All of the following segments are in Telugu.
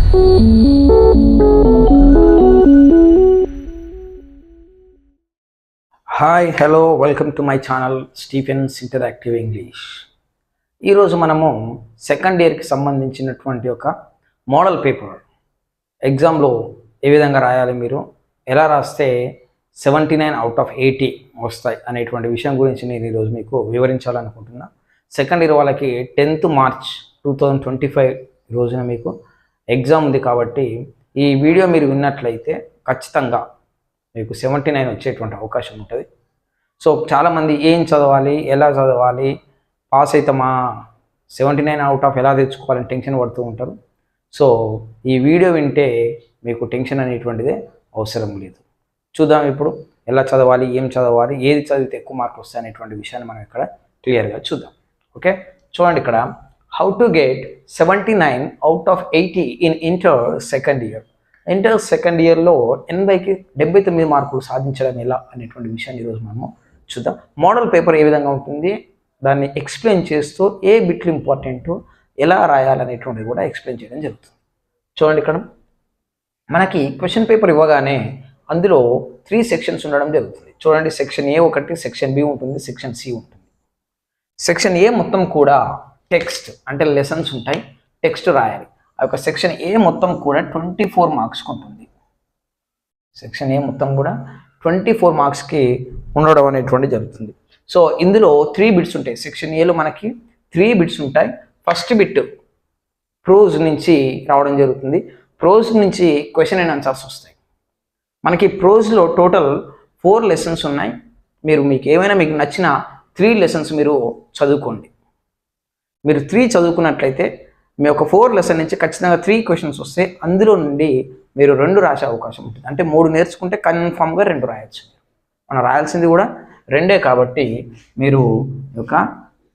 Hi hello welcome to my channel Stephens interactive English. ఈరోజు మనము సెకండ్ ఇయర్కి సంబంధించినటువంటి ఒక మోడల్ పేపర్ ఎగ్జామ్లో ఏ విధంగా రాయాలి, మీరు ఎలా రాస్తే 79 out of 80 వస్తాయి అనేటువంటి విషయం గురించి నేను ఈరోజు మీకు వివరించాలనుకుంటున్నా. సెకండ్ ఇయర్ వాళ్ళకి 10th March 2025 రోజున మీకు ఎగ్జామ్ ఉంది కాబట్టి ఈ వీడియో మీరు విన్నట్లయితే ఖచ్చితంగా మీకు 79 వచ్చేటువంటి అవకాశం ఉంటుంది. సో చాలామంది ఏం చదవాలి, ఎలా చదవాలి, పాస్ అవుతామా, 79 out of ఎలా తెచ్చుకోవాలని టెన్షన్ పడుతూ ఉంటారు. సో ఈ వీడియో వింటే మీకు టెన్షన్ అనేటువంటిదే అవసరం లేదు. చూద్దాం ఇప్పుడు ఎలా చదవాలి, ఏం చదవాలి, ఏది చదివితే ఎక్కువ మార్కులు వస్తాయి అనేటువంటి విషయాన్ని మనం ఇక్కడ క్లియర్గా చూద్దాం. ఓకే, చూడండి ఇక్కడ how to get 79 out of 80 in inter second year. Inter second ఇయర్లో 80కి 79 మార్కులు సాధించడం ఎలా అనేటువంటి విషయాన్ని ఈరోజు మనము చూద్దాం. మోడల్ పేపర్ ఏ విధంగా ఉంటుంది, దాన్ని ఎక్స్ప్లెయిన్ చేస్తూ ఏ బిట్లు ఇంపార్టెంట్, ఎలా రాయాలనేటువంటిది కూడా ఎక్స్ప్లెయిన్ చేయడం జరుగుతుంది. చూడండి ఇక్కడ మనకి క్వశ్చన్ పేపర్ ఇవ్వగానే అందులో 3 సెక్షన్స్ ఉండడం జరుగుతుంది. చూడండి, సెక్షన్ ఏ ఒకటి, సెక్షన్ బి ఉంటుంది, సెక్షన్ సి ఉంటుంది. సెక్షన్ ఏ మొత్తం కూడా టెక్స్ట్ అంటే లెసన్స్ ఉంటాయి, టెక్స్ట్ రాయాలి. ఆ యొక్క సెక్షన్ ఏ మొత్తం కూడా 24 మార్క్స్కి ఉంటుంది. సెక్షన్ ఏ మొత్తం కూడా 24 మార్క్స్కి ఉండడం అనేటువంటి జరుగుతుంది. సో ఇందులో 3 బిట్స్ ఉంటాయి. సెక్షన్ ఏలో మనకి 3 బిట్స్ ఉంటాయి. ఫస్ట్ బిట్ ప్రోజ్ నుంచి రావడం జరుగుతుంది. ప్రోజ్ నుంచి క్వశ్చన్ అండ్ ఆన్సర్స్ వస్తాయి. మనకి ప్రోజ్లో టోటల్ 4 లెసన్స్ ఉన్నాయి. మీకు ఏమైనా మీకు నచ్చిన 3 లెసన్స్ మీరు చదువుకోండి. మీరు 3 చదువుకున్నట్లయితే మీ యొక్క 4 లెసన్ నుంచి ఖచ్చితంగా 3 క్వశ్చన్స్ వస్తే అందులో నుండి మీరు 2 రాసే అవకాశం ఉంటుంది. అంటే 3 నేర్చుకుంటే కన్ఫామ్గా 2 రాయొచ్చు. మనం రాయాల్సింది కూడా 2 కాబట్టి మీరు ఒక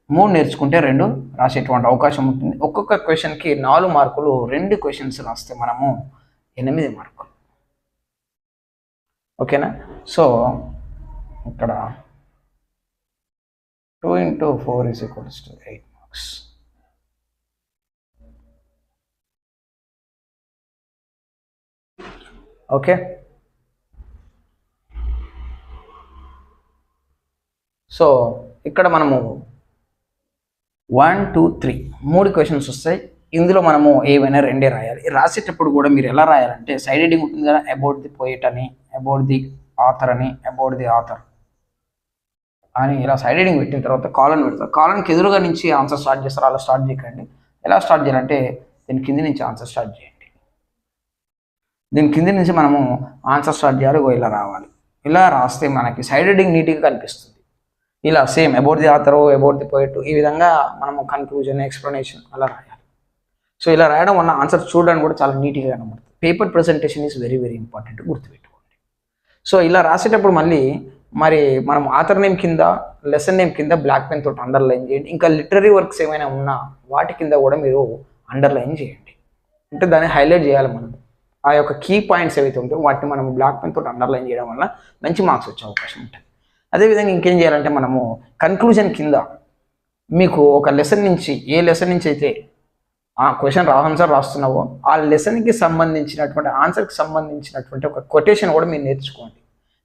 3 నేర్చుకుంటే 2 రాసేటువంటి అవకాశం ఉంటుంది. ఒక్కొక్క క్వశ్చన్కి 4 మార్కులు, 2 క్వశ్చన్స్ రాస్తే మనము 8 మార్కులు. ఓకేనా? సో ఇక్కడ 2 into 4 is equals to 8 marks. Okay, so ఇక్కడ మనము 1, 2, 3 క్వశ్చన్స్ వస్తాయి. ఇందులో మనము ఏవైనా 2 రాయాలి. రాసేటప్పుడు కూడా మీరు ఎలా రాయాలంటే సైడ్ హెడ్డింగ్ ఉంటుంది కదా, అబౌట్ ది పోయిట్ అని, అబౌట్ ది ఆథర్ అని, అబౌట్ ది ఆథర్ అని ఇలా సైడ్ హెడ్డింగ్ పెట్టిన తర్వాత కాలన్ పెడతారు. కాలన్కి ఎదురుగా నుంచి ఆన్సర్ స్టార్ట్ చేస్తారు. అలా స్టార్ట్ చేయకండి. ఎలా స్టార్ట్ చేయాలంటే దీని కింది నుంచి ఆన్సర్ స్టార్ట్ చేయండి. దీని కింది నుంచి మనము ఆన్సర్ స్టార్ట్ చేయాలి. ఇలా రావాలి. ఇలా రాస్తే మనకి సైడ్ హెడ్డింగ్ నీట్గా కనిపిస్తుంది. ఇలా same about the author, about the poet, ఈ విధంగా మనము కన్క్లూజన్, ఎక్స్ప్లెనేషన్ అలా రాయాలి. సో ఇలా రాయడం వల్ల ఆన్సర్ చూడడానికి కూడా చాలా నీట్గా కనబడుతుంది. Paper presentation is very very important, గుర్తుపెట్టుకోండి. సో ఇలా రాసేటప్పుడు మరి మనం ఆథర్ నేమ్ కింద, లెసన్ నేమ్ కింద బ్లాక్ పెన్ తోటి అండర్లైన్ చేయండి. ఇంకా లిటరీ వర్క్స్ ఏమైనా ఉన్నా వాటి కింద కూడా మీరు అండర్లైన్ చేయండి. అంటే దాన్ని హైలైట్ చేయాలి. మనం ఆ యొక్క కీ పాయింట్స్ ఏవైతే ఉంటాయో వాటిని మనం బ్లాక్ పెన్ తోటి అండర్లైన్ చేయడం వల్ల మంచి మార్క్స్ వచ్చే అవకాశం ఉంటుంది. అదేవిధంగా ఇంకేం చేయాలంటే మనము కన్క్లూజన్ కింద మీకు ఒక లెసన్ నుంచి, ఏ లెసన్ నుంచి అయితే ఆ క్వశ్చన్ ఆన్సర్ రాస్తున్నావో ఆ లెసన్కి సంబంధించినటువంటి ఆన్సర్కి సంబంధించినటువంటి ఒక కొటేషన్ కూడా మీరు నేర్చుకోండి.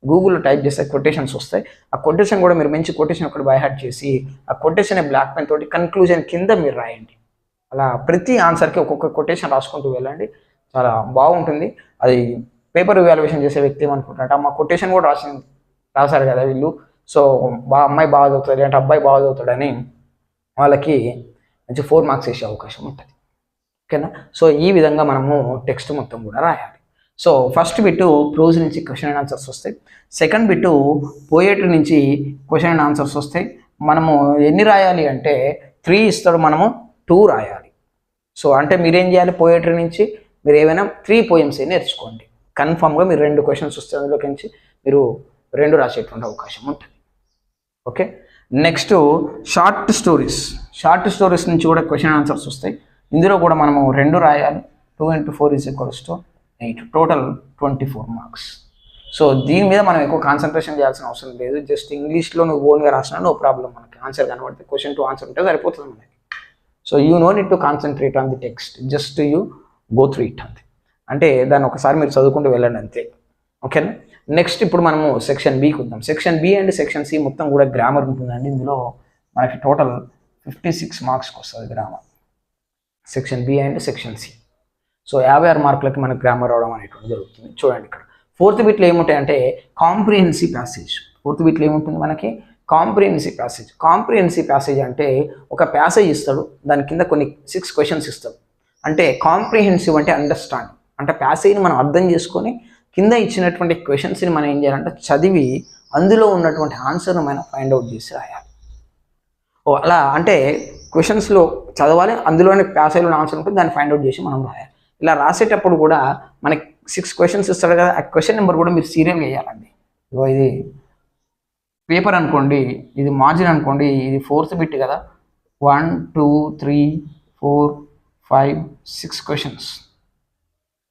గూగుల్లో టైప్ చేస్తే కొటేషన్స్ వస్తాయి. ఆ కొటేషన్ కూడా మీరు మంచి కొటేషన్ ఒకటి బై హార్ట్ చేసి ఆ కొటేషన్ బ్లాక్ పెన్ తోటి కన్క్లూజన్ కింద మీరు రాయండి. అలా ప్రతి ఆన్సర్కి ఒక్కొక్క కొటేషన్ రాసుకుంటూ వెళ్ళండి. చాలా బాగుంటుంది. అది పేపర్ ఇవాల్యుయేషన్ చేసే వ్యక్తి ఏమనుకుంటారంటే మా కొటేషన్ కూడా రాశారు కదా వీళ్ళు, సో అమ్మాయి బాగా చదువుతుంది అంటే అబ్బాయి బాగా చదువుతాడని వాళ్ళకి మంచి 4 మార్క్స్ వేసే అవకాశం ఉంటుంది. ఓకేనా? సో ఈ విధంగా మనము టెక్స్ట్ మొత్తం కూడా రాయాలి. సో ఫస్ట్ బిట్ ప్రోజ్ నుంచి క్వశ్చన్ అండ్ ఆన్సర్స్ వస్తాయి. సెకండ్ బిట్ పోయెట్రీ నుంచి క్వశ్చన్ అండ్ ఆన్సర్స్ వస్తాయి. మనము ఎన్ని రాయాలి అంటే 3 ఇస్తాడు, మనము 2 రాయాలి. సో అంటే మీరేం చేయాలి, పోయెట్రీ నుంచి మీరు ఏమైనా 3 పోయమ్స్ నేర్చుకోండి. కన్ఫామ్గా మీరు 2 క్వశ్చన్స్ వస్తాయి, అందులోకి నుంచి మీరు 2 రాసేటువంటి అవకాశం ఉంటుంది. ఓకే, నెక్స్ట్ షార్ట్ స్టోరీస్ నుంచి కూడా క్వశ్చన్ ఆన్సర్స్ వస్తాయి. ఇందులో కూడా మనము 2 రాయాలి. 2 into 4 is equals to 8, total 24 marks. So దీని మీద మనం ఎక్కువ కాన్సన్ట్రేషన్ చేయాల్సిన అవసరం లేదు. జస్ట్ ఇంగ్లీష్లో నువ్వు ఓన్గా రాసినా నో ప్రాబ్లం. మనకి ఆన్సర్ కనబడితే క్వశ్చన్ టు ఆన్సర్ ఉంటే సరిపోతుంది మనకి. So you know need to concentrate on the text. Just you go through it అంతే. అంటే దాన్ని ఒకసారి మీరు చదువుకుంటూ వెళ్ళండి అంతే. ఓకేనా. నెక్స్ట్ ఇప్పుడు మనము సెక్షన్ బికి వద్దాం. Section B and section C మొత్తం కూడా గ్రామర్ ఉంటుందండి. ఇందులో మనకి టోటల్ 56 మార్క్స్కి వస్తుంది grammar, section B and section C. So 56 మార్కులకి మనకు గ్రామర్ రావడం అనేటువంటి జరుగుతుంది. చూడండి ఇక్కడ 4th బిట్లో ఏముంటాయంటే కాంప్రిహెన్సివ్ ప్యాసేజ్. 4th బిట్లో ఏముంటుంది మనకి కాంప్రిహెన్సివ్ ప్యాసేజ్. కాంప్రిహెన్సివ్ ప్యాసేజ్ అంటే ఒక ప్యాసేజ్ ఇస్తాడు, దాని కింద కొన్ని 6 క్వశ్చన్స్ ఇస్తాడు. అంటే కాంప్రిహెన్సివ్ అంటే అండర్స్టాండ్, అంటే ప్యాసేజ్ని మనం అర్థం చేసుకొని కింద ఇచ్చినటువంటి క్వశ్చన్స్ని మనం ఏం చేయాలంటే చదివి అందులో ఉన్నటువంటి ఆన్సర్ను మనం ఫైండ్ అవుట్ చేసి రాయాలి. అలా అంటే క్వశ్చన్స్లో చదవాలి, అందులోనే ప్యాసేజ్లో ఆన్సర్ ఉంటుంది, దాన్ని ఫైండ్ అవుట్ చేసి మనం రాయాలి. ఇలా రాసేటప్పుడు కూడా మనకి 6 క్వశ్చన్స్ ఇస్తాడు కదా, ఆ క్వశ్చన్ నెంబర్ కూడా మీరు సీరియల్గా వేయాలండి. ఇది పేపర్ అనుకోండి, ఇది మార్జిన్ అనుకోండి, ఇది 4th బిట్ కదా, 1 2 3 4 5 6 క్వశ్చన్స్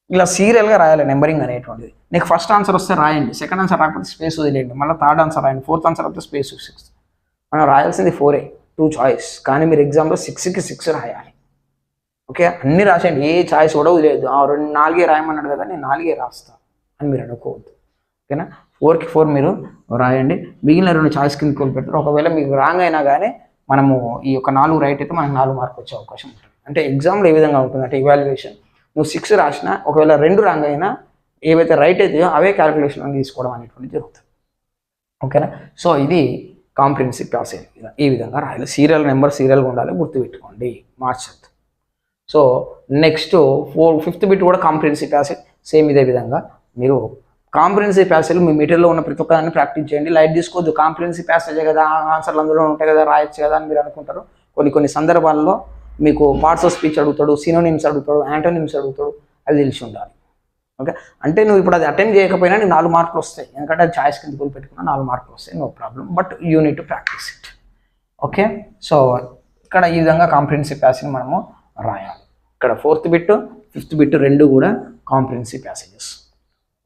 ఇలా సీరియల్గా రాయాలి నెంబరింగ్ అనేటువంటిది. నీకు ఫస్ట్ ఆన్సర్ వస్తే రాయండి, సెకండ్ ఆన్సర్ రాకపోతే స్పేస్ వదిలేయండి, మళ్ళీ థర్డ్ ఆన్సర్ రాయండి, 4th ఆన్సర్ వస్తే స్పేస్ 6. మనం రాయాల్సింది 4 2 చాయిస్, కానీ మీరు ఎగ్జామ్లో 6కి 6 రాయాలి. ఓకే, అన్నీ రాసేయండి, ఏ చాయిస్ కూడా వదిలేదు. 4 రాయమన్నాడు కదా నేను 4 రాస్తా అని మీరు అనుకోవద్దు. ఓకేనా. 4కి 4 మీరు రాయండి, మిగిలిన 2 చాయిస్ కింద కోల్పెడతారు. ఒకవేళ మీకు రాంగ్ అయినా కానీ మనము ఈ యొక్క 4 రైట్ అయితే మనకు 4 మార్కులు వచ్చే అవకాశం ఉంటుంది. అంటే ఎగ్జామ్లో ఏ విధంగా ఉంటుంది అంటే ఇవాల్యుయేషన్, నువ్వు 6 రాసినా ఒకవేళ 2 రాంగ్ అయినా ఏవైతే రైట్ అవుతాయో అవే క్యాలిక్యులేషన్ తీసుకోవడం అనేటువంటి జరుగుతుంది. ఓకేనా. సో ఇది కాంప్రిహెన్సివ్ ప్యాసేజ్. ఈ విధంగా రాయాలి, సీరియల్ నెంబర్ సీరియల్గా ఉండాలి, గుర్తుపెట్టుకోండి, మార్చద్దు. సో నెక్స్ట్ 5th బిట్ కూడా కాంప్రిహెన్సివ్ ప్యాసేజ్, సేమ్ ఇదే విధంగా మీరు కాంప్రిహెన్సివ్ ప్యాసేజ్ మీ మెటీరియల్లో ఉన్న ప్రతి ఒక్కదాన్ని ప్రాక్టీస్ చేయండి. లైట్ తీసుకోవద్దు, కాంప్రిహెన్సివ్ ప్యాసేజే కదా, ఆన్సర్లు అందులో ఉంటాయి కదా, రాయొచ్చు కదా అని మీరు అనుకుంటారు. కొన్ని సందర్భాల్లో మీకు పార్ట్స్ ఆఫ్ స్పీచ్ అడుగుతాడు, సినోనిమ్స్ అడుగుతాడు, యాంటోనిమ్స్ అడుగుతాడు, అది తెలిసి ఉండాలి. ఓకే, అంటే నువ్వు ఇప్పుడు అది అటెంప్ట్ చేయకపోయినా నీకు 4 మార్కులు వస్తాయి, ఎందుకంటే అది చాయిస్ కింద కోల్ పెట్టుకున్నా 4 మార్కులు వస్తాయి, no problem, but you need to practice it. Okay, so ఇక్కడ ఈ విధంగా కాంప్రిహెన్సివ్ ప్యాసేజ్ మనము రాయాలి. ఇక్కడ 4th బిట్ 5th బిట్ 2 కూడా కాంప్రిహెన్సివ్ ప్యాసేజెస్.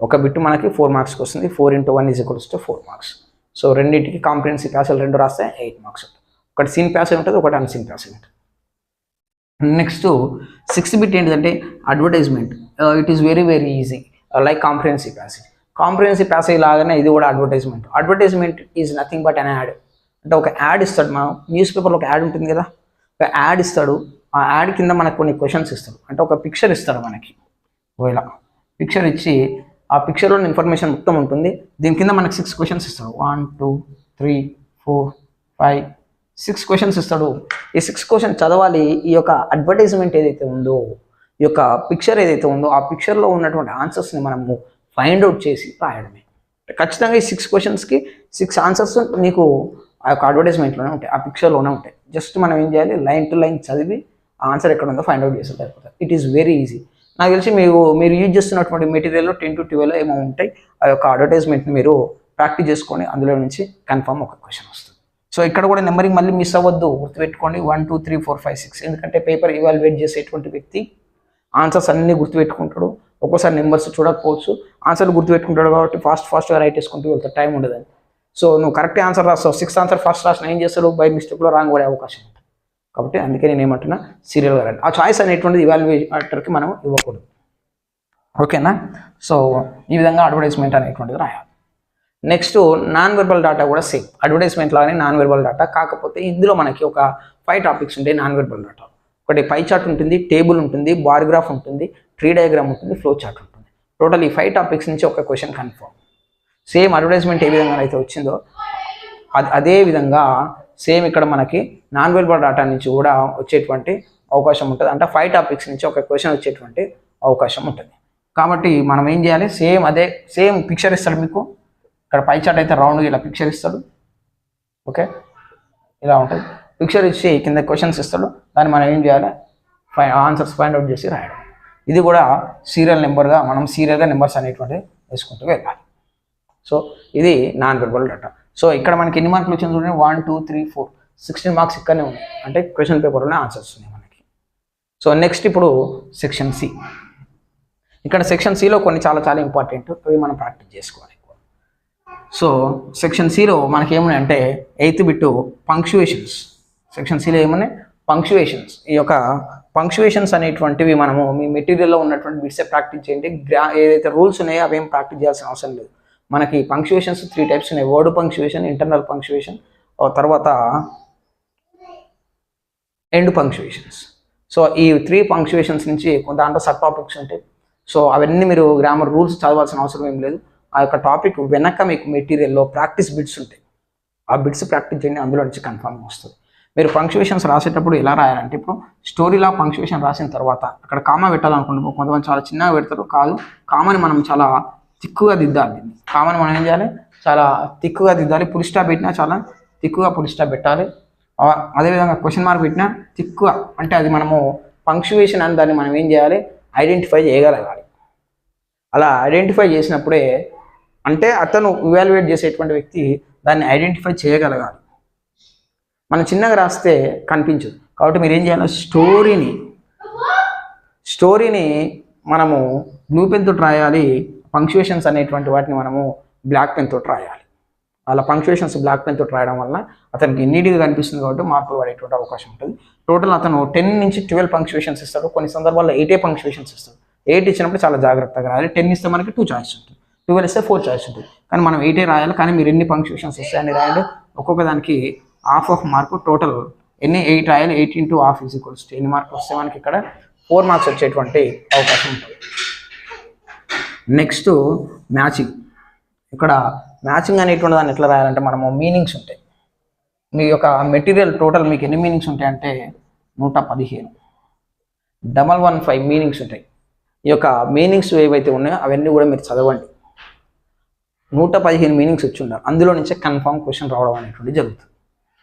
ఒక బిట్ మనకి 4 మార్క్స్కి వస్తుంది, 4 × 1 = 4 మార్క్స్. సో రెండింటికి కాంప్రిహెన్సివ్ ప్యాసేజ్ 2 రాస్తే 8 మార్క్స్ ఉంటుంది. ఒకటి సీన్ ప్యాసేజ్ ఉంటుంది, ఒకటి అన్సీన్ ప్యాసేజ్ ఉంటుంది. నెక్స్ట్ 6th బిట్ ఏంటంటే advertisement. It is very easy like comprehensive passage. Comprehensive passage లాగానే ఇది కూడా advertisement. Advertisement is nothing but an add. అంటే ఒక యాడ్ ఇస్తాడు, మనం న్యూస్ పేపర్లో ఒక యాడ్ ఉంటుంది కదా, ఒక యాడ్ ఇస్తాడు, ఆ యాడ్ కింద మనకు కొన్ని క్వశ్చన్స్ ఇస్తాడు. అంటే ఒక పిక్చర్ ఇస్తాడు మనకి, ఇలా పిక్చర్ ఇచ్చి ఆ పిక్చర్లో ఇన్ఫర్మేషన్ మొత్తం ఉంటుంది, దీని కింద మనకి 6 క్వశ్చన్స్ ఇస్తాడు. 1 2 3 4 5 6 క్వశ్చన్స్ ఇస్తాడు. ఈ 6 క్వశ్చన్ చదవాలి. ఈ యొక్క అడ్వర్టైజ్మెంట్ ఏదైతే ఉందో, ఈ యొక్క పిక్చర్ ఏదైతే ఉందో, ఆ పిక్చర్లో ఉన్నటువంటి ఆన్సర్స్ని మనము ఫైండ్ అవుట్ చేసి రాయడమే. ఖచ్చితంగా ఈ 6 క్వశ్చన్స్కి 6 ఆన్సర్స్ నీకు ఆ యొక్క అడ్వర్టైజ్మెంట్లోనే ఉంటాయి, ఆ పిక్చర్లోనే ఉంటాయి. జస్ట్ మనం ఏం చేయాలి, లైన్ టు లైన్ చదివి ఆ ఆన్సర్ ఎక్కడ ఉందో ఫైండ్ అవుట్ చేసి సరిపోతుంది. It is very easy. నాకు తెలిసి మీరు యూజ్ చేస్తున్నటువంటి మెటీరియల్లో 10 to 12 ఏమో ఉంటాయి. ఆ యొక్క అడ్వర్టైజ్మెంట్ని మీరు ప్రాక్టీస్ చేసుకొని అందులో నుంచి కన్ఫర్మ్ ఒక క్వశ్చన్ వస్తుంది. సో ఇక్కడ కూడా నెంబరింగ్ మళ్ళీ మిస్ అవ్వద్దు, గుర్తుపెట్టుకోండి 1 2 3 4 5 6. ఎందుకంటే పేపర్ ఇవాల్యుయేట్ చేసేటువంటి వ్యక్తి ఆన్సర్స్ అన్నీ గుర్తుపెట్టుకుంటాడు. ఒక్కోసారి నెంబర్స్ చూడకపోవచ్చు, ఆన్సర్లు గుర్తుపెట్టుకుంటాడు కాబట్టి ఫాస్ట్గా రైట్ చేసుకుంటూ వెళ్తాడు, టైం ఉండదని. సో నువ్వు కరెక్ట్ ఆన్సర్ రాస్తావు, 6th ఆన్సర్ ఫస్ట్ రాసిన ఏం చేస్తాడు, బై మిస్టేక్లో రాంగ్ పడే అవకాశం ఉంటుంది. కాబట్టి అందుకే నేను ఏమంటున్నా, సీరియల్గా రండి. ఆ చాయిస్ అనేటువంటిది ఇవాల్యుయేటర్కి మనం ఇవ్వకూడదు. ఓకేనా. సో ఈ విధంగా అడ్వర్టైజ్మెంట్ అనేటువంటిది రాయాలి. నెక్స్ట్ నాన్ వెర్బల్ డేటా కూడా సేమ్ అడ్వర్టైజ్మెంట్ లాగానే నాన్ వెర్బల్ డేటా, కాకపోతే ఇందులో మనకి ఒక 5 టాపిక్స్ ఉంటాయి నాన్ వెర్బల్ డేటా. ఒకటి పై చార్ట్ ఉంటుంది, టేబుల్ ఉంటుంది, బార్ గ్రాఫ్ ఉంటుంది, ట్రీ డయాగ్రామ్ ఉంటుంది, ఫ్లో చార్ట్ ఉంటుంది. టోటల్ ఈ 5 టాపిక్స్ నుంచి ఒక క్వశ్చన్ కన్ఫర్మ్. సేమ్ అడ్వర్టైజ్మెంట్ ఏ విధంగా అయితే వచ్చిందో అదే విధంగా సేమ్ ఇక్కడ మనకి నాన్ వెర్బల్ డేటా నుంచి కూడా వచ్చేటువంటి అవకాశం ఉంటుంది. అంటే 5 టాపిక్స్ నుంచి ఒక క్వశ్చన్ వచ్చేటువంటి అవకాశం ఉంటుంది. కాబట్టి మనం ఏం చేయాలి, సేమ్ పిక్చర్ ఇస్తాడు మీకు. ఇక్కడ పై చార్ట్ అయితే రౌండ్గా ఇలా పిక్చర్ ఇస్తాడు. ఓకే, ఇలా ఉంటుంది పిక్చర్ ఇచ్చి కింద క్వశ్చన్స్ ఇస్తాడు, దాన్ని మనం ఏం చేయాలి, ఆన్సర్స్ ఫైండ్ అవుట్ చేసి రాయడం. ఇది కూడా సీరియల్ నెంబర్గా మనం సీరియల్గా నెంబర్స్ అనేటువంటివి వేసుకుంటూ వెళ్ళాలి. సో ఇది నాన్ వెర్బల్ డేటా. సో ఇక్కడ మనకి ఎన్ని మార్కులు వచ్చింది చూడండి, 1 2 3 4 16 మార్క్స్ ఇక్కడనే ఉన్నాయి, అంటే క్వశ్చన్ పేపర్లోనే ఆన్సర్స్ ఉన్నాయి మనకి. సో నెక్స్ట్ ఇప్పుడు సెక్షన్ సి. ఇక్కడ సెక్షన్ సిలో కొన్ని చాలా ఇంపార్టెంట్, అవి మనం ప్రాక్టీస్ చేసుకోవాలి. సో సెక్షన్ సిలో మనకి ఏమున్నాయి అంటే 8th బిట్ పంక్చుయేషన్స్. సెక్షన్ సిలో ఏమున్నాయి, పంక్చుయేషన్స్. ఈ యొక్క పంక్చువేషన్స్ అనేటువంటివి మనము మీ మెటీరియల్లో ఉన్నటువంటి బిట్సే ప్రాక్టీస్ చేయండి. ఏదైతే రూల్స్ ఉన్నాయో అవేం ప్రాక్టీస్ చేయాల్సిన అవసరం లేదు. మనకి పంక్చువేషన్స్ 3 టైప్స్ ఉన్నాయి. వర్డ్ పంక్చువేషన్, ఇంటర్నల్ పంక్చువేషన్, తర్వాత ఎండ్ పంక్చువేషన్స్. సో ఈ 3 పంక్చువేషన్స్ నుంచి దాంట్లో సబ్ టాపిక్స్ ఉంటాయి. సో అవన్నీ మీరు గ్రామర్ రూల్స్ చదవాల్సిన అవసరం ఏం లేదు. ఆ యొక్క టాపిక్ వెనక మీకు మెటీరియల్లో ప్రాక్టీస్ బిట్స్ ఉంటాయి. ఆ బిట్స్ ప్రాక్టీస్ చేయండి, అందులో నుంచి కన్ఫర్మ్ వస్తుంది. మీరు పంక్చువేషన్స్ రాసేటప్పుడు ఎలా రాయాలంటే, ఇప్పుడు స్టోరీలా పంక్చువేషన్ రాసిన తర్వాత అక్కడ కామా పెట్టాలనుకుంటున్నాం. కొంతమంది చాలా చిన్నగా పెడతారు. కాదు, కామాని మనం చాలా తిక్కుగా దిద్దాలి. కామని మనం ఏం చేయాలి, చాలా తిక్కుగా దిద్దాలి. పుల్ స్టాప్ పెట్టినా చాలా తిక్కుగా పుల్ స్టాప్ పెట్టాలి. అదేవిధంగా క్వశ్చన్ మార్క్ పెట్టినా తిక్కుగా, అంటే అది మనము పంక్చువేషన్ అని దాన్ని మనం ఏం చేయాలి, ఐడెంటిఫై చేయగలగాలి. అలా ఐడెంటిఫై చేసినప్పుడే, అంటే అతను ఇవాల్యుయేట్ చేసేటువంటి వ్యక్తి దాన్ని ఐడెంటిఫై చేయగలగాలి. మనం చిన్నగా రాస్తే కనిపించదు. కాబట్టి మీరు ఏం చేయాలి, స్టోరీని మనము బ్లూ పెన్ తోటి రాయాలి. పంక్చువేషన్స్ అనేటువంటి వాటిని మనము బ్లాక్ పెన్ తోటి రాయాలి. అలా పంక్చువేషన్స్ బ్లాక్ పెన్ తోటి రాయడం వల్ల అతనికి నీట్గా కనిపిస్తుంది, కాబట్టి మార్కులు పడేటువంటి అవకాశం ఉంటుంది. టోటల్ అతను 10 నుంచి 12 పంక్చువేషన్స్ ఇస్తాడు. కొన్ని సందర్భాల్లో 8 పంక్చువేషన్స్ ఇస్తాడు. 8 ఇచ్చినప్పుడు చాలా జాగ్రత్తగా రాయాలి. 10 ఇస్తే మనకి 2 చాయిస్ ఉంటుంది, 12 ఇస్తే 4 చాయిస్ ఉంటుంది. కానీ మనం 8 రాయాలి. కానీ మీరు ఎన్ని పంక్చువేషన్స్ ఇస్తాయని రాయండి. ఒక్కొక్క దానికి ½ మార్కు. టోటల్ ఎన్ని 8 రాయాలి. 8 × ½ = ఎన్ని మార్కులు వస్తే మనకి ఇక్కడ 4 మార్క్స్ వచ్చేటువంటి అవకాశం ఉంటుంది. Next matching. ఇక్కడ మ్యాచింగ్ అనేటువంటి దాన్ని ఎట్లా రాయాలంటే, మనము మీనింగ్స్ ఉంటాయి. మీ యొక్క మెటీరియల్ టోటల్ మీకు ఎన్ని మీనింగ్స్ ఉంటాయంటే 115, 115 మీనింగ్స్ ఉంటాయి. ఈ యొక్క మీనింగ్స్ ఏవైతే ఉన్నాయో అవన్నీ కూడా మీరు చదవండి. 115 మీనింగ్స్ వచ్చి ఉండాలి. అందులో నుంచే కన్ఫామ్ క్వశ్చన్ రావడం అనేటువంటి జరుగుతుంది.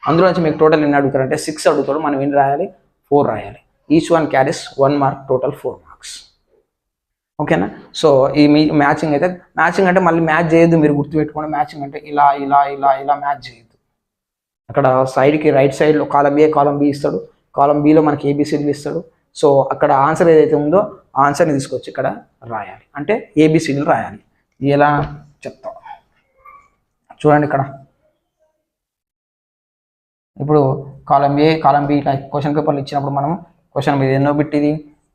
అందులో నుంచి మీకు టోటల్ ఎన్ని అడుగుతారంటే 6 అడుగుతాడు. మనం ఎన్ని రాయాలి, 4 రాయాలి. Each one carries 1 mark, total 4 marks. ఓకేనా. సో ఈ మ్యాచింగ్ అయితే, మ్యాచింగ్ అంటే మళ్ళీ మ్యాచ్ చేయొద్దు, మీరు గుర్తుపెట్టుకోండి. మ్యాచింగ్ అంటే ఇలా ఇలా ఇలా ఇలా మ్యాచ్ చేయొద్దు. అక్కడ సైడ్కి రైట్ సైడ్లో కాలం ఏ కాలం బి ఇస్తాడు. కాలం బిలో మనకి ఏబిసిడీలు ఇస్తాడు. సో అక్కడ ఆన్సర్ ఏదైతే ఉందో ఆ ఆన్సర్ని తీసుకొచ్చి ఇక్కడ రాయాలి. అంటే ఏబిసిడీలు రాయాలి. ఎలా చెప్తాం చూడండి. ఇక్కడ ఇప్పుడు కాలం ఏ కాలం బి ఇట్లా క్వశ్చన్ పేపర్లు ఇచ్చినప్పుడు మనం క్వశ్చన్ మీద ఎన్నో బిట్ ఇది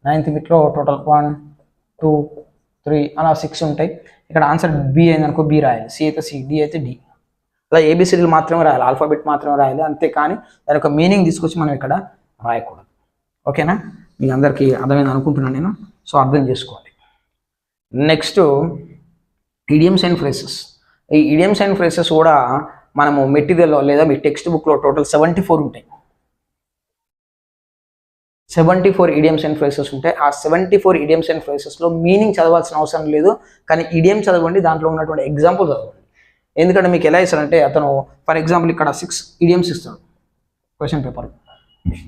9th బిట్లో టోటల్ 1 2 3 అలా 6 ఉంటాయి. ఇక్కడ ఆన్సర్ బి అయిందనుకో బి రాయాలి, సి అయితే సి, డి అయితే డి. అలా ఏబిసిడీలు మాత్రమే రాయాలి, ఆల్ఫాబెట్ మాత్రమే రాయాలి. అంతేకాని దాని యొక్క మీనింగ్ తీసుకొచ్చి మనం ఇక్కడ రాయకూడదు. ఓకేనా, మీకు అందరికీ అర్థమైంది అనుకుంటున్నాను నేను. సో అర్థం చేసుకోవాలి. Next idioms and phrases. ఈ ఇడియమ్స్ అండ్ ఫ్రేసెస్ కూడా మనము మెటీరియల్లో లేదా మీ టెక్స్ట్ బుక్లో టోటల్ 74 ఉంటాయి. 74 ఇడియమ్స్ అండ్ ఫ్రేసెస్ ఉంటాయి. ఆ 74 ఇడియమ్స్ అండ్ ఫ్రేసెస్లో మీనింగ్ చదవాల్సిన అవసరం లేదు. కానీ ఇడియం చదవండి, దాంట్లో ఉన్నటువంటి ఎగ్జాంపుల్ చదవండి. ఎందుకంటే మీకు ఎలా ఇస్తారంటే, అతను ఫర్ ఎగ్జాంపుల్ ఇక్కడ 6 ఇడియమ్స్ ఇస్తాడు క్వశ్చన్ పేపర్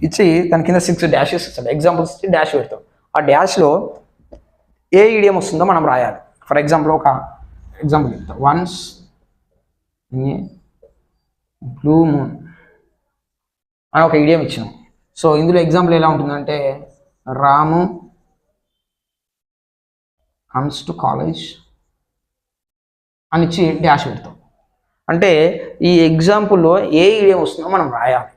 ఇచ్చి, దాని కింద 6 డాషెస్ ఇస్తాడు. ఎగ్జాంపుల్స్ ఇచ్చి డాష్ పెడతాడు. ఆ డాష్లో ఏ ఇడియం వస్తుందో మనం రాయాలి. ఫర్ ఎగ్జాంపుల్ ఒక ఎగ్జాంపుల్ చెప్తాం. వన్స్ బ్లూ మూన్ అని ఒక ఇడియం ఇచ్చినాం. సో ఇందులో ఎగ్జాంపుల్ ఎలా ఉంటుందంటే, రాము కమ్స్ టు కాలేజ్ అని ఇచ్చి డాష్ పెడతాం. అంటే ఈ ఎగ్జాంపుల్లో ఏ ఇడియం వస్తుందో మనం రాయాలి.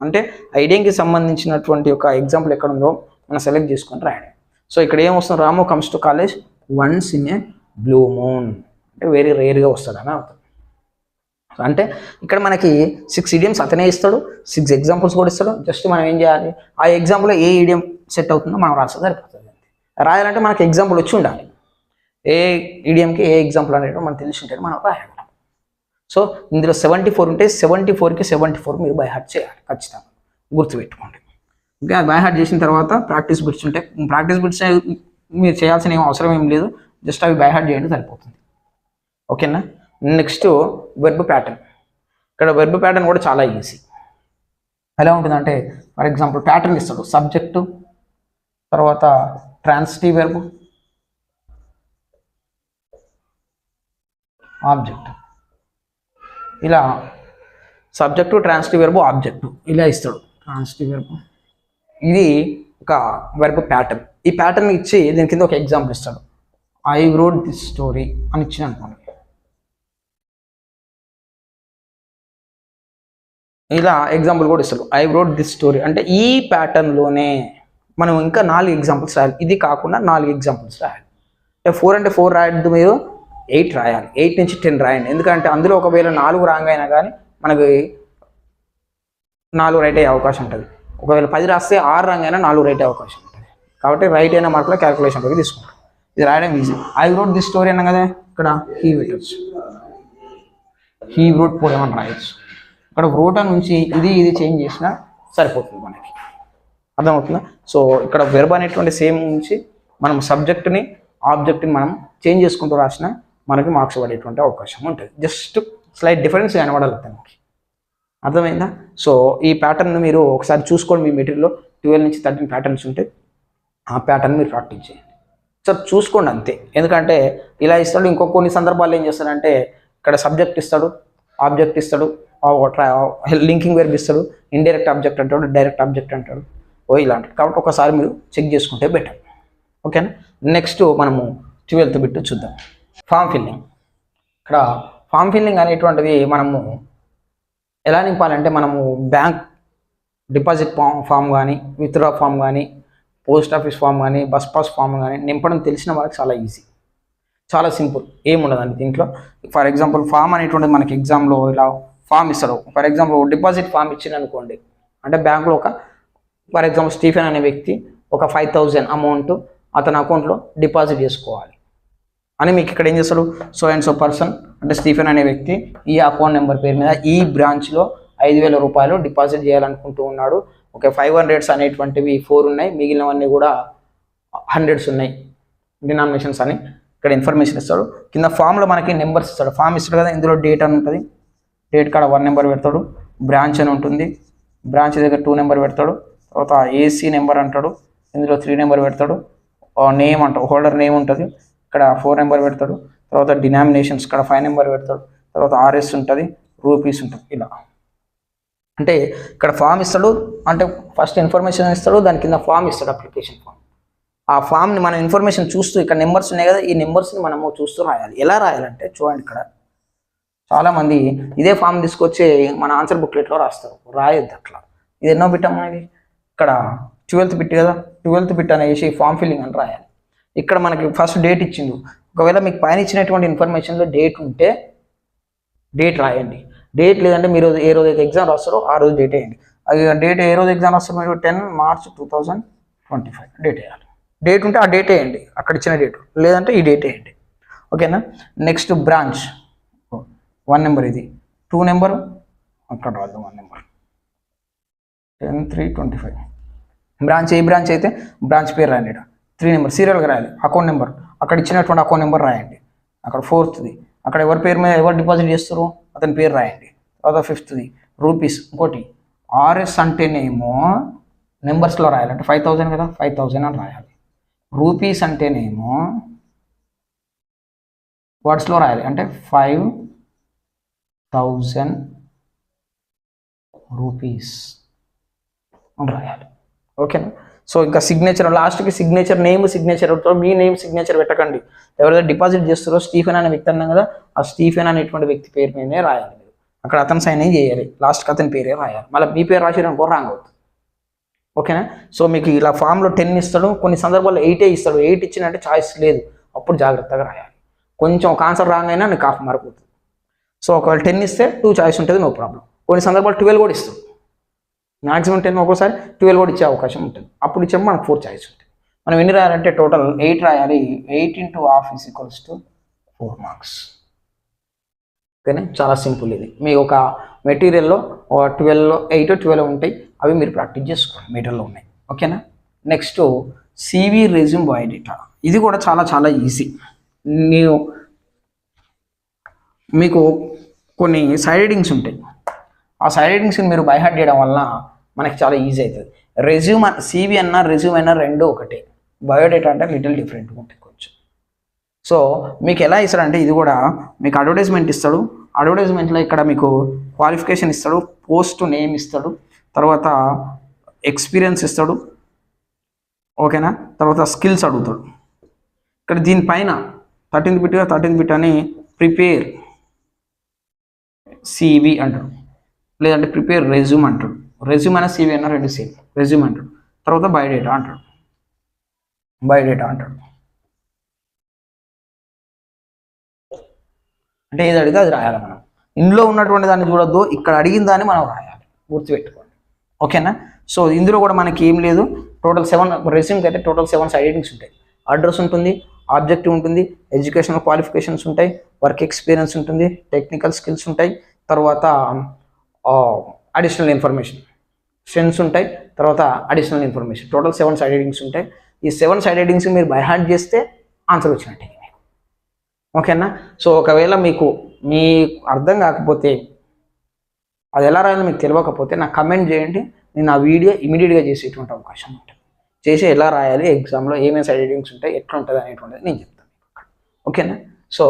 అంటే ఐడియంకి సంబంధించినటువంటి ఒక ఎగ్జాంపుల్ ఎక్కడ ఉందో మనం సెలెక్ట్ చేసుకొని రాయాలి. సో ఇక్కడ ఏం వస్తుంది, Ramu comes to college once in a blue moon, అంటే వెరీ రేర్గా వస్తాడని అర్థం. అంటే ఇక్కడ మనకి 6 ఇడియమ్స్ అతనే ఇస్తాడు, 6 ఎగ్జాంపుల్స్ కూడా ఇస్తాడు. జస్ట్ మనం ఏం చేయాలి, ఆ ఎగ్జాంపుల్లో ఏ ఇడియం సెట్ అవుతుందో మనం రాస్తే సరిపోతుంది. రాయాలంటే మనకి ఎగ్జాంపుల్ వచ్చి ఉండాలి. ఏ ఇడియంకి ఏ ఎగ్జాంపుల్ అనేది మనకు తెలిసి ఉంటే మనం రాయగలం. సో ఇందులో 74 ఉంటే 74కి 74 మీరు బై హార్ట్ చేయాలి, ఖచ్చితంగా గుర్తుపెట్టుకోండి. ఇంకా బై హార్ట్ చేసిన తర్వాత ప్రాక్టీస్ బిట్స్ ఉంటాయి. ప్రాక్టీస్ బిట్స్ మీరు చేయాల్సిన ఏం అవసరం ఏం లేదు, జస్ట్ అవి బై హార్ట్ చేయండి సరిపోతుంది. ఓకేనా. Next verb pattern. ఇక్కడ వెర్బ్ ప్యాటర్న్ కూడా చాలా ఈజీ. ఎలా ఉంటుందంటే, ఫర్ ఎగ్జాంపుల్ ప్యాటర్న్ ఇస్తాడు. సబ్జెక్టు, తర్వాత ట్రాన్సిటివ్ వెర్బ్, ఆబ్జెక్ట్. ఇలా సబ్జెక్టు, ట్రాన్సిటివ్ వెర్బ్, ఆబ్జెక్టు ఇలా ఇస్తాడు. ట్రాన్సిటివ్ వెర్బ్ ఇది ఒక వెర్బ్ ప్యాటర్న్. ఈ ప్యాటర్న్ ఇచ్చి దీని కింద ఒక ఎగ్జాంపుల్ ఇస్తాడు. ఐ రోట్ దిస్ స్టోరీ అని ఇచ్చిన అనుకోండి. ఇలా ఎగ్జాంపుల్ కూడా ఇస్తాడు. ఐ రోట్ దిస్ స్టోరీ అంటే ఈ ప్యాటర్న్లోనే మనం ఇంకా 4 ఎగ్జాంపుల్స్ రాయాలి. ఇది కాకుండా 4 ఎగ్జాంపుల్స్ రాయాలి. 4 అంటే 4 రాయద్దు, మీరు 8 రాయాలి. 8 నుంచి 10 రాయండి. ఎందుకంటే అందులో ఒకవేళ 4 రాంగ్ అయినా కానీ మనకి 4 రైట్ అయ్యే అవకాశం ఉంటుంది. ఒకవేళ 10 రాస్తే 6 రాంగ్ అయినా 4 రైట్ అయ్యే అవకాశం ఉంటుంది. కాబట్టి రైట్ అయిన మార్కులో క్యాలిక్యులేషన్లోకి తీసుకుంటాం. ఇది రాయడం easy. I wrote the story అన్నా కదా, ఇక్కడ హీ పెట్టచ్చు, హీ రోట్ పోయేమని రాయొచ్చు. ఇక్కడ రోట్ నుంచి ఇది చేంజ్ చేసినా సరిపోతుంది మనకి, అర్థమవుతుందా? సో ఇక్కడ వెర్బ్ అనేటువంటి సేమ్ నుంచి మనం సబ్జెక్ట్ని ఆబ్జెక్ట్ని మనం చేంజ్ చేసుకుంటూ రాసినా మనకి మార్క్స్ పడేటువంటి అవకాశం ఉంటుంది. జస్ట్ స్లైట్ డిఫరెన్స్ కనబడాలి మనకి, అర్థమైందా? సో ఈ ప్యాటర్న్ మీరు ఒకసారి చూసుకోండి. మీ మెటీరియల్లో 12 నుంచి 13 ప్యాటర్న్స్ ఉంటే ఆ ప్యాటర్న్ మీరు ప్రాక్టీస్ చేయండి. సార్ చూసుకోండి అంతే. ఎందుకంటే ఇలా ఇస్తాడు. కొన్ని సందర్భాల్లో ఏం చేస్తాడంటే ఇక్కడ సబ్జెక్ట్ ఇస్తాడు, ఆబ్జెక్ట్ ఇస్తాడు, లింకింగ్ వెర్బ్ ఇస్తాడు, ఇండైరెక్ట్ ఆబ్జెక్ట్ అంటాడు, డైరెక్ట్ ఆబ్జెక్ట్ అంటాడు, ఇలాంటివి. కాబట్టి ఒకసారి మీరు చెక్ చేసుకుంటే బెటర్. ఓకేనా? నెక్స్ట్ మనము 12th బిట్ చూద్దాం. Form filling. ఇక్కడ ఫామ్ ఫిల్లింగ్ అనేటువంటిది మనము ఎలా నింపాలంటే, మనము బ్యాంక్ డిపాజిట్ ఫామ్ కానీ, విత్డ్రా ఫామ్ కానీ, పోస్ట్ ఆఫీస్ ఫామ్ కానీ, బస్ పాస్ ఫామ్ కానీ నింపడం తెలిసిన వాళ్ళకి చాలా ఈజీ, చాలా సింపుల్. ఏముండదండి దీంట్లో. ఫర్ ఎగ్జాంపుల్ ఫామ్ అనేటువంటిది మనకి ఎగ్జామ్లో ఇలా ఫామ్ ఇస్తాడు. ఫర్ ఎగ్జాంపుల్ డిపాజిట్ ఫామ్ ఇచ్చింది అనుకోండి, అంటే బ్యాంకులో ఫర్ ఎగ్జాంపుల్ స్టీఫెన్ అనే వ్యక్తి ఒక 5,000 అమౌంట్ అతని అకౌంట్లో డిపాజిట్ చేసుకోవాలి అని మీకు ఇక్కడ ఏం చేస్తాడు, సో అండ్ సో పర్సన్ అంటే స్టీఫెన్ అనే వ్యక్తి ఈ అకౌంట్ నెంబర్ పేరు మీద ఈ బ్రాంచ్లో 5,000 రూపాయలు డిపాజిట్ చేయాలనుకుంటూ ఉన్నాడు. ఓకే, 500s అనేటువంటివి 4 ఉన్నాయి, మిగిలినవన్నీ కూడా 100s ఉన్నాయి, డినామినేషన్స్ అని ఇక్కడ ఇన్ఫర్మేషన్ ఇస్తాడు. కింద ఫామ్లో మనకి నెంబర్స్ ఇస్తాడు. ఫామ్ ఇస్తాడు కదా, ఇందులో డేట్ అని ఉంటుంది, డేట్ కాడ 1 నెంబర్ పెడతాడు, బ్రాంచ్ అని ఉంటుంది, బ్రాంచ్ దగ్గర 2 నెంబర్ పెడతాడు, తర్వాత ఏసీ నెంబర్ అంటాడు, ఇందులో 3 నెంబర్ పెడతాడు, నేమ్ అంటాడు, హోల్డర్ నేమ్ ఉంటుంది, ఇక్కడ 4 నెంబర్ పెడతాడు, తర్వాత డినామినేషన్స్ ఇక్కడ 5 నెంబర్ పెడతాడు, తర్వాత ఆర్ఎస్ ఉంటుంది, రూపీస్ ఉంటుంది. ఇలా అంటే ఇక్కడ ఫామ్ ఇస్తాడు, అంటే ఫస్ట్ ఇన్ఫర్మేషన్ ఇస్తాడు, దాని కింద ఫామ్ ఇస్తాడు, అప్లికేషన్ ఫామ్. ఆ ఫామ్ని మనం ఇన్ఫర్మేషన్ చూస్తూ, ఇక్కడ నెంబర్స్ ఉన్నాయి కదా, ఈ నెంబర్స్ని మనము చూస్తూ రాయాలి. ఎలా రాయాలంటే చూడండి, ఇక్కడ చాలామంది ఇదే ఫామ్ తీసుకొచ్చి మన ఆన్సర్ బుక్లెట్లో రాస్తారు. రాయొద్దు అట్లా. ఇది ఎన్నో బిట్ అనేది ఇక్కడ 12th బిట్ కదా, 12th బిట్ అనేసి ఫామ్ ఫిల్లింగ్ అని రాయాలి. ఇక్కడ మనకి ఫస్ట్ డేట్ ఇచ్చిండు. ఒకవేళ మీకు పైన ఇచ్చినటువంటి ఇన్ఫర్మేషన్లో డేట్ ఉంటే డేట్ రాయండి. డేట్ లేదంటే మీరు ఏ రోజు అయితే ఎగ్జామ్ రాస్తారో ఆ రోజు డేట్ వేయండి. అది డేట్ ఏ రోజు ఎగ్జామ్ రాస్తారో మీరు 10 March 2025 డేట్ వేయాలి. డేట్ ఉంటే ఆ డేట్ వేయండి, అక్కడ ఇచ్చిన డేట్, లేదంటే ఈ డేట్ వేయండి. ఓకేనా? నెక్స్ట్ బ్రాంచ్ 1 నెంబర్, ఇది 2 నెంబర్, అక్కడ రాదు 1 నెంబర్, 10/3/25. బ్రాంచ్ ఏ బ్రాంచ్ అయితే బ్రాంచ్ పేరు రాయండి. 3 నెంబర్ సీరియల్గా రాయాలి. అకౌంట్ నెంబర్ అక్కడ ఇచ్చినటువంటి అకౌంట్ నెంబర్ రాయండి. అక్కడ 4th అక్కడ ఎవరి పేరు మీద ఎవరు డిపాజిట్ చేస్తారో అతని పేరు రాయండి. తర్వాత 5th రూపీస్. ఇంకోటి ఆర్ఎస్ అంటేనేమో నెంబర్స్లో రాయాలి, అంటే 5,000 కదా, 5,000 అని రాయాలి. రూపీస్ అంటేనేమో వర్డ్స్లో రాయాలి, అంటే 5,000 రూపీస్ అని రాయాలి. ఓకేనా? సో ఇంకా సిగ్నేచర్, లాస్ట్కి సిగ్నేచర్, నేమ్ సిగ్నేచర్, మీ నేమ్ సిగ్నేచర్ పెట్టకండి. ఎవరైతే డిపాజిట్ చేస్తారో స్టీఫెన్ అనే వ్యక్తి అన్నాం కదా, ఆ స్టీఫెన్ అనేటువంటి వ్యక్తి పేరు మీదనే రాయాలి. మీరు అక్కడ అతను సైన్ చేయాలి, లాస్ట్కి అతని పేరే రాయాలి. మళ్ళీ మీ పేరు రాసేయడానికి రాంగ్ అవుతుంది. ఓకేనా? సో మీకు ఇలా ఫామ్లో 10 ఇస్తాడు, కొన్ని సందర్భాల్లో 8 ఇస్తాడు. 8 ఇచ్చినంటే ఛాయిస్ లేదు, అప్పుడు జాగ్రత్తగా రాయాలి. కొంచెం ఒక ఆన్సర్ రాంగ్ అయినా నీకు హాఫ్ మార్క్ అవుతుంది. సో ఒకవేళ 10 ఇస్తే 2 ఛాయిస్ ఉంటుంది, నో ప్రాబ్లం. కొన్ని సందర్భాలు 12 కూడా ఇస్తాడు. మ్యాక్సిమం 10, ఒక్కోసారి 12 కూడా ఇచ్చే అవకాశం ఉంటుంది. అప్పుడు ఇచ్చాము మనకు 4 ఛాయిస్ ఉంటుంది. మనం ఎన్ని రాయాలంటే టోటల్ 8 రాయాలి. 8 × ½ = 4 మార్క్స్. ఓకేనా? చాలా సింపుల్. ఇది మీ ఒక మెటీరియల్లో 8 12 ఉంటాయి, అవి మీరు ప్రాక్టీస్ చేసుకోండి, మెటీరియల్లో ఉన్నాయి. ఓకేనా? Next CV resume biodata. ఇది కూడా చాలా చాలా ఈజీ. మీకు కొన్ని సైడ్ హెడ్డింగ్స్ ఉంటాయి, ఆ సైడ్ హెడ్డింగ్స్ని మీరు బై హార్ట్ చేయడం వల్ల మనకి చాలా ఈజీ అవుతుంది. రెజ్యూమ్ CV అన్నా రెజ్యూమ్ అయినా రెండు ఒకటే, బయోడేటా అంటే లిటిల్ డిఫరెంట్గా ఉంటుంది కొంచెం. సో మీకు ఎలా ఇస్తాడంటే, ఇది కూడా మీకు అడ్వర్టైజ్మెంట్ ఇస్తాడు. అడ్వర్టైజ్మెంట్లో ఇక్కడ మీకు క్వాలిఫికేషన్ ఇస్తాడు, పోస్ట్ నేమ్ ఇస్తాడు, తర్వాత ఎక్స్పీరియన్స్ ఇస్తాడు. ఓకేనా? తర్వాత స్కిల్స్ అడుగుతాడు. ఇక్కడ దీనిపైన 13th బిట్ అని ప్రిపేర్ CV అంటాడు, లేదంటే ప్రిపేర్ రెజ్యూమ్ అంటాడు. రెజ్యూమ్ అయినా CV అయినా రెండు సేమ్, రెజ్యూమ్ అంటాడు. తర్వాత బయోడేటా అంటాడు. బయోడేటా అంటాడు. అంటే ఏది అడిగితే అది రాయాలి మనం. ఇందులో ఉన్నటువంటి దాన్ని చూడొద్దు, ఇక్కడ అడిగిన దాన్ని మనం రాయాలి, గుర్తుపెట్టుకోండి. ఓకేనా? సో ఇందులో కూడా మనకి ఏం లేదు, టోటల్ 7 రెజ్యూమ్కి అయితే టోటల్ 7 సైడ్ హెడ్డింగ్స్ ఉంటాయి. అడ్రస్ ఉంటుంది, ఆబ్జెక్టివ్ ఉంటుంది, ఎడ్యుకేషనల్ క్వాలిఫికేషన్స్ ఉంటాయి, వర్క్ ఎక్స్పీరియన్స్ ఉంటుంది, టెక్నికల్ స్కిల్స్ ఉంటాయి, తర్వాత అడిషనల్ ఇన్ఫర్మేషన్ స్ట్రెంగ్స్ ఉంటాయి, తర్వాత additional information. Total 7 side headings ఉంటాయి. ఈ 7 సైడ్ హెడ్డింగ్స్ మీరు బై హార్ట్ చేస్తే ఆన్సర్ వచ్చినట్టే. ఓకేనా? సో ఒకవేళ మీకు అర్థం కాకపోతే, అది ఎలా రాయాలో మీకు తెలియకపోతే నాకు కమెంట్ చేయండి, నేను ఆ వీడియో ఇమీడియట్గా చేసేటువంటి అవకాశం ఉంటుంది. చేసి ఎలా రాయాలి, ఎగ్జామ్లో ఏమేమి సైడ్ హెడ్డింగ్స్ ఉంటాయి, ఎట్లా ఉంటుంది అనేటువంటిది నేను చెప్తాను. ఓకేనా? సో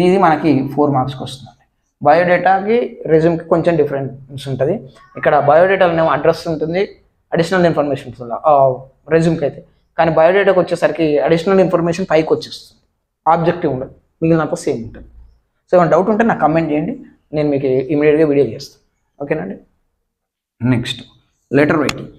ఇది మనకి 4 మార్క్స్కి వస్తుంది. బయోడేటాకి రెజ్యూమ్కి కొంచెం డిఫరెన్స్ ఉంటుంది. ఇక్కడ బయోడేటాలో అడ్రస్ ఉంటుంది, అడిషనల్ ఇన్ఫర్మేషన్ ఉంటుంది రెజ్యూమ్కి అయితే. కానీ బయోడేటాకి వచ్చేసరికి అడిషనల్ ఇన్ఫర్మేషన్ పైకి వచ్చేస్తుంది, ఆబ్జెక్టివ్ ఉండదు, మిగిలినంత సేమ్ ఉంటుంది. సో ఏమైనా డౌట్ ఉంటే నాకు కమెంట్ చేయండి, నేను మీకు ఇమీడియట్గా వీడియో చేస్తాను. ఓకేనండి? Next letter writing.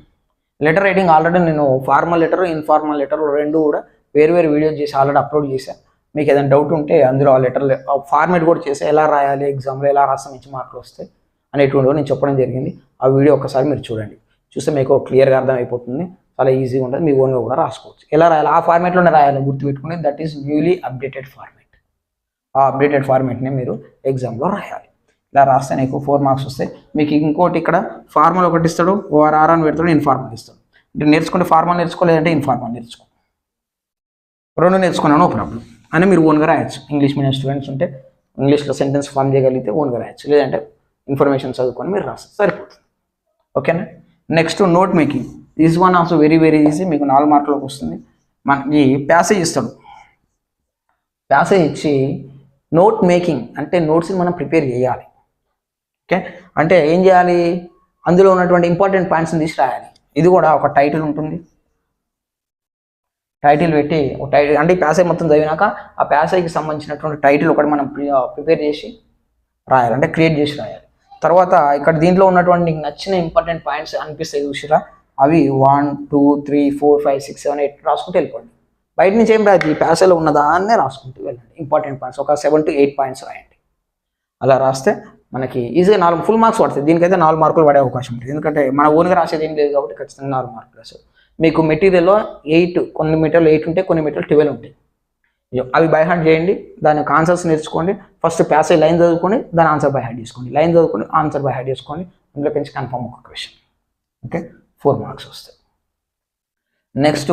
Letter writing already నేను ఫార్మల్ లెటర్, ఇన్ఫార్మల్ లెటర్ రెండు కూడా వేరు వీడియోస్ చేసి ఆల్రెడీ అప్లోడ్ చేశాను. మీకు ఏదైనా డౌట్ ఉంటే అందులో ఆ లెటర్ ఫార్మేట్ కూడా చేసి ఎలా రాయాలి, ఎగ్జామ్లో ఎలా రాస్తే మంచి మార్కులు వస్తాయి అనేటువంటి నేను చెప్పడం జరిగింది. ఆ వీడియో ఒకసారి మీరు చూడండి, చూస్తే మీకు క్లియర్గా అర్థమైపోతుంది. చాలా ఈజీగా ఉంటుంది, మీ ఓన్గా కూడా రాసుకోవచ్చు. ఎలా రాయాలి, ఆ ఫార్మేట్లోనే రాయాలి, గుర్తుపెట్టుకుని. That is newly updated format. ఆ అప్డేటెడ్ ఫార్మేట్ని మీరు ఎగ్జామ్లో రాయాలి. ఇలా రాస్తే నీకు 4 మార్క్స్ వస్తాయి. మీకు ఇంకోటి ఇక్కడ ఫార్మల్ ఒకటి ఇస్తాడు, ఓఆర్ఆర్ అని పెడతాడు, ఇన్ఫార్మల్ ఇస్తాడు. అంటే నేర్చుకుంటే ఫార్మల్ నేర్చుకోలేదంటే ఇన్ఫార్మల్ నేర్చుకో, రెండు నేర్చుకున్నాను నో ప్రాబ్లం అని మీరు ఓన్గా రాయొచ్చు. ఇంగ్లీష్ మీడియం స్టూడెంట్స్ ఉంటే ఇంగ్లీష్లో సెంటెన్స్ ఫామ్ చేయగలిగితే ఓన్గా రాయొచ్చు, లేదంటే ఇన్ఫర్మేషన్ చదువుకొని మీరు రాస్తే సరిపోతుంది. ఓకేనా? Next note making. This one also very easy, మీకు 4 మార్కులకు వస్తుంది. మనకి ప్యాసేజ్ ఇస్తాడు, ప్యాసేజ్ ఇచ్చి నోట్ మేకింగ్ అంటే నోట్స్ని మనం ప్రిపేర్ చేయాలి. ఓకే, అంటే ఏం చేయాలి, అందులో ఉన్నటువంటి ఇంపార్టెంట్ పాయింట్స్ని తీసి రాయాలి. ఇది కూడా ఒక టైటిల్ ఉంటుంది, టైటిల్ పెట్టి అంటే ఈ ప్యాసేజ్ మొత్తం చదివినాక ఆ ప్యాసేజ్కి సంబంధించినటువంటి టైటిల్ ఒకటి మనం ప్రిపేర్ చేసి రాయాలి, అంటే క్రియేట్ చేసి రాయాలి. తర్వాత ఇక్కడ దీంట్లో ఉన్నటువంటి నీకు నచ్చిన ఇంపార్టెంట్ పాయింట్స్ అనిపిస్తాయి చూసిరా, అవి 1 2 3 4 5 6 7 8 రాసుకుంటూ వెళ్ళిపోండి. బయట నుంచి ఏం రాదు, ఈ ప్యాసేజ్లో ఉన్నదాన్నే రాసుకుంటూ వెళ్ళండి. ఇంపార్టెంట్ పాయింట్స్ ఒక 7 to 8 పాయింట్స్ రాయండి. అలా రాస్తే మనకి ఈజీగా 4 ఫుల్ మార్క్స్ పడుతుంది. దీనికైతే 4 మార్కులు పడే అవకాశం ఉంటుంది, ఎందుకంటే మన ఓన్గా రాసేది ఏం లేదు కాబట్టి ఖచ్చితంగా 4 మార్కులు రాస్తారు. మీకు మెటీరియల్లో 8, కొన్ని మెటీరియల్ 8 ఉంటాయి, కొన్ని మెటీరియల్ 12 ఉంటాయి. అవి బై హార్ట్ చేయండి, దానికి ఆన్సర్స్ నేర్చుకోండి. ఫస్ట్ ప్యాసేజ్ లైన్ చదువుకొని దాని ఆన్సర్ బై హార్ట్ చేసుకోండి, లైన్ చదువుకొని ఆన్సర్ బై హార్ట్ చేసుకోండి. అందులో పెంచి కన్ఫర్మ్ ఒక క్వశ్చన్. ఓకే, 4 మార్క్స్ వస్తాయి. Next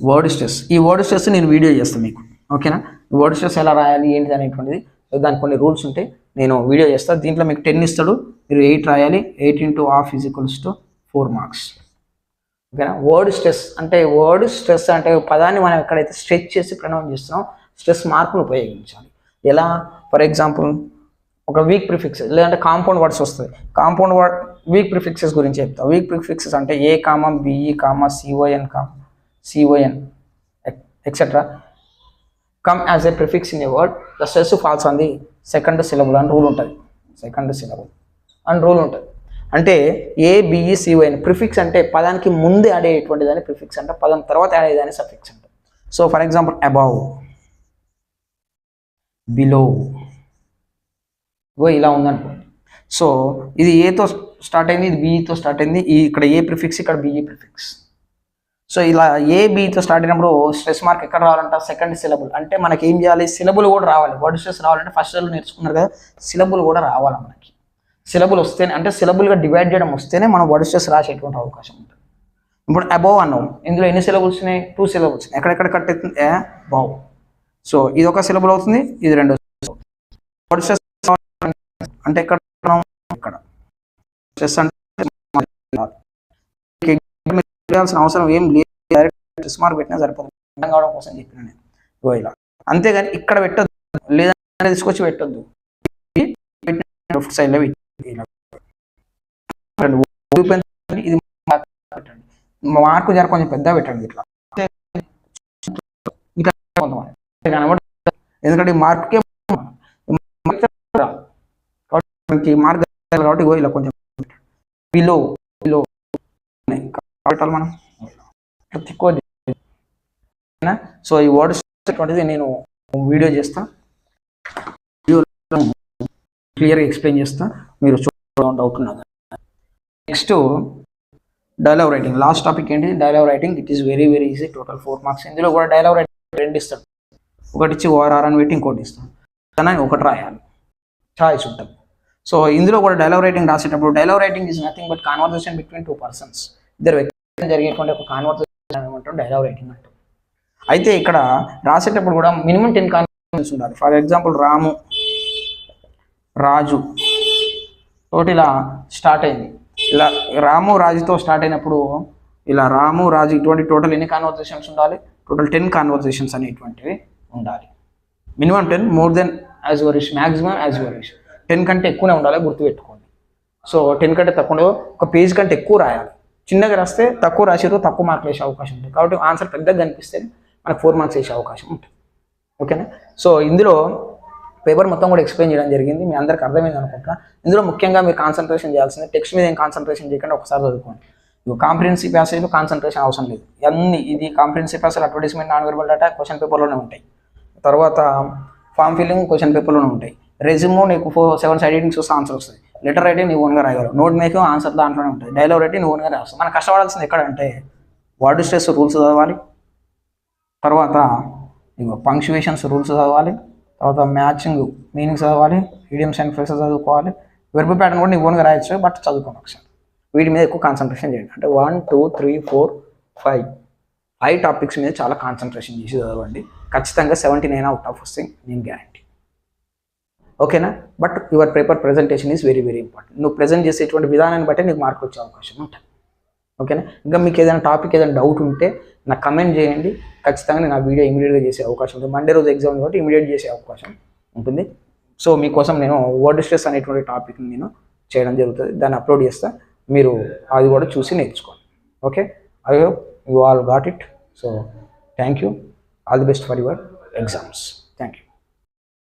word stress. ఈ వర్డ్ స్ట్రెస్ నేను వీడియో చేస్తాను మీకు. ఓకేనా? వర్డ్ స్ట్రెస్ ఎలా రాయాలి ఏంటి అనేటువంటిది దానికి కొన్ని రూల్స్ ఉంటాయి, నేను వీడియో చేస్తాను. దీంట్లో మీకు 10 ఇస్తాడు, మీరు 8 రాయాలి. 8 into ½ = 4 మార్క్స్. ఓకేనా? వర్డ్ స్ట్రెస్ అంటే పదాన్ని మనం ఎక్కడైతే స్ట్రెచ్ చేసి ప్రొనౌన్స్ చేస్తున్నాం స్ట్రెస్ మార్కును ఉపయోగించాలి. ఎలా? ఫర్ ఎగ్జాంపుల్ ఒక వీక్ ప్రిఫిక్సెస్ లేదంటే కాంపౌండ్ వర్డ్స్ వస్తుంది. కాంపౌండ్ వర్డ్ వీక్ ప్రిఫిక్సెస్ గురించి చెప్తా. వీక్ ప్రిఫిక్సెస్ అంటే A, BE, CON etcetera come as a prefix in a word, the stress falls on the second syllable అని రూల్ ఉంటుంది. అంటే ABECON ప్రిఫిక్స్ అంటే పదానికి ముందు యాడ్ అయ్యేటువంటి దాన్ని ప్రిఫిక్స్ అంటే, పదం తర్వాత యాడ్ అయ్యేదాన్ని సఫిక్స్ అంటే. So for example above, below, ఇలా ఉందనుకోండి. సో ఇది ఏతో స్టార్ట్ అయింది, ఇది బిఈతో స్టార్ట్ అయింది, ఇక్కడ ఏ ప్రిఫిక్స్, ఇక్కడ బిఈ ప్రిఫిక్స్. సో ఇలా ఏబితో స్టార్ట్ అయినప్పుడు స్ట్రెస్ మార్క్ ఎక్కడ రావాలంట, సెకండ్ సిలబుల్. అంటే మనకి ఏం చేయాలి, సిలబుల్ కూడా రావాలి. వర్డ్ స్ట్రెస్ రావాలంటే ఫస్ట్ నేర్చుకున్నారు కదా, సిలబుల్ కూడా రావాలి మనకి. సిలబుల్ వస్తేనే, అంటే సిలబుల్గా డివైడ్ చేయడం వస్తేనే మనం వర్డ్ స్ట్రెస్ రాసేటువంటి అవకాశం ఉంటుంది. ఇప్పుడు అబౌవ్ అన్నాం, ఇందులో ఎన్ని సిలబుల్స్ ఉన్నాయి, 2 సిలబుల్స్. ఎక్కడెక్కడ కట్ అవుతుంది, అబౌవ్. సో ఇది ఒక సిలబుల్ అవుతుంది, ఇది రెండో. వర్డ్ స్ట్రెస్ అంటే ఇక్కడ స్ట్రెస్ అంటే అవసరం ఏం లేదు, డైరెక్ట్ స్ట్రెస్ మార్క్ పెట్టినా సరిపోతుంది. అర్థం కావడం కోసం చెప్పిన నేను ఇలా. అంతేగాని ఇక్కడ పెట్టద్దు, లేదంటే తీసుకొచ్చి పెట్టద్దు. లెఫ్ట్ సైడ్ లో ఇది పెట్టండి, మార్కు జర కొంచెం పెద్ద పెట్టండి ఇట్లా. ఎందుకంటే మార్కే మార్క్ కాబట్టి ఇలా కొంచెం బిలో పెట్టాలి మనం. ఎక్కువ సో ఈ వర్డ్ స్ట్రెస్ నేను వీడియో చేస్తా, క్లియర్గా ఎక్స్ప్లెయిన్ చేస్తా, మీరు చూడండి డౌట్ ఉన్నది. Next dialogue writing, last topic ఏంటి dialogue writing. It is very very easy, total 4 marks. ఇందులో కూడా డైలాగ్ రైటింగ్ 2 ఇస్తాడు, ఒకటి ఇచ్చి ఓఆర్ఆర్ అని పెట్టి ఇంకోటి ఇస్తాడు, కానీ ఒకటి రాయాలి, చాయిస్ ఉంటుంది. సో ఇందులో కూడా డైలాగ్ రైటింగ్ రాసేటప్పుడు dialogue writing is nothing but conversation between 2 persons, ఇద్దరు వ్యక్తులు జరిగేటువంటి ఒక కాన్వర్సేషన్ ఏమంటారు డైలాగ్ రైటింగ్ అంటారు. అయితే ఇక్కడ రాసేటప్పుడు కూడా మినిమం 10 కాన్వర్సేషన్స్ ఉండాలి. ఫర్ ఎగ్జాంపుల్ రాము రాజు తోటి ఇలా స్టార్ట్ అయింది, ఇలా రాము రాజుతో స్టార్ట్ అయినప్పుడు ఇలా రాము రాజు ఇటువంటి టోటల్ ఎన్ని కాన్వర్సేషన్స్ ఉండాలి, టోటల్ 10 కాన్వర్సేషన్స్ అనేటువంటివి ఉండాలి. Minimum 10, more than as your wish, maximum as your wish. 10 కంటే ఎక్కువనే ఉండాలి, గుర్తుపెట్టుకోండి. సో 10 కంటే తక్కువ, ఒక పేజ్ కంటే ఎక్కువ రాయాలి. చిన్నగా రాస్తే తక్కువ రాసేదో తక్కువ మార్కులు వేసే అవకాశం ఉంటుంది, కాబట్టి ఆన్సర్ పెద్దగా కనిపిస్తే మనకు 4 మార్క్స్ వేసే అవకాశం ఉంటుంది. ఓకేనా. సో ఇందులో పేపర్ మొత్తం కూడా ఎక్స్ప్లెయిన్ చేయడం జరిగింది, మీ అందరికి అర్థమైంది అనుకుంటా. ఇందులో ముఖ్యంగా మీరు కాన్సన్ట్రేషన్ చేయాల్సింది టెక్స్ట్ మీద ఏం కాన్సన్ట్రేషన్ చేయకుండా ఒకసారి చదువుకోండి. ఇవి కాంప్రిహెన్సివ్ ప్యాసేజ్లో కాన్సన్ట్రేషన్ అవసరం లేదు, అన్ని ఇది comprehensive passage, advertisement, non verbal data question పేపర్లోనే ఉంటాయి. తర్వాత ఫామ్ ఫిల్లింగ్ క్వశ్చన్ పేపర్లోనే ఉంటాయి. రెజ్యూమో నీకు 7 సైడ్ రీడింగ్స్ వస్తే ఆన్సర్ వస్తుంది. లెటర్ రైటింగ్ నీవు ఓన్గా రాయగలవు. నోట్ మేకింగ్ ఆన్సర్ దాంట్లోనే ఉంటుంది. డైలాగ్ రైటింగ్ నువ్వు ఓన్గా రాస్తావు. మనం కష్టపడాల్సింది ఎక్కడంటే వర్డ్ స్ట్రెస్ రూల్స్ చదవాలి, తర్వాత ఇంకో పంక్చువేషన్స్ రూల్స్ చదవాలి, తర్వాత మ్యాచింగ్ మీనింగ్స్ చదవాలి, ఈడియమ్స్ అండ్ ఫ్రేజెస్ చదువుకోవాలి. వెర్బ్ ప్యాటర్న్ కూడా నీవు ఓన్గా రాయొచ్చు, బట్ చదువుకోండి ఒకసారి. వీటి మీద ఎక్కువ కాన్సన్ట్రేషన్ చేయండి. అంటే 1 2 3 4 5 టాపిక్స్ మీద చాలా కాన్సన్ట్రేషన్ చేసి చదవండి. ఖచ్చితంగా 79 అవుట్ ఆఫ్ వస్తాయి, నేను గ్యారంటీ. ఓకేనా. But your paper presentation is very very important. నువ్వు ప్రెజెంట్ చేసేటువంటి విధానాన్ని బట్టి నీకు మార్క్ వచ్చే అవకాశం ఉంటుంది. ఓకేనా. ఇంకా మీకు ఏదైనా టాపిక్ ఏదైనా డౌట్ ఉంటే నాకు కమెంట్ చేయండి, ఖచ్చితంగా నేను ఆ వీడియో ఇమీడియట్గా చేసే అవకాశం ఉంటుంది. మండే రోజు ఎగ్జామ్ కాబట్టి ఇమీడియట్ చేసే అవకాశం ఉంటుంది. సో మీకోసం నేను వర్డ్ స్ట్రెస్ అనేటువంటి టాపిక్ని నేను చేయడం జరుగుతుంది, దాన్ని అప్లోడ్ చేస్తా, మీరు అది కూడా చూసి నేర్చుకోండి. Okay, I hope you all got it. So thank you, all the best for your exams. Thank you.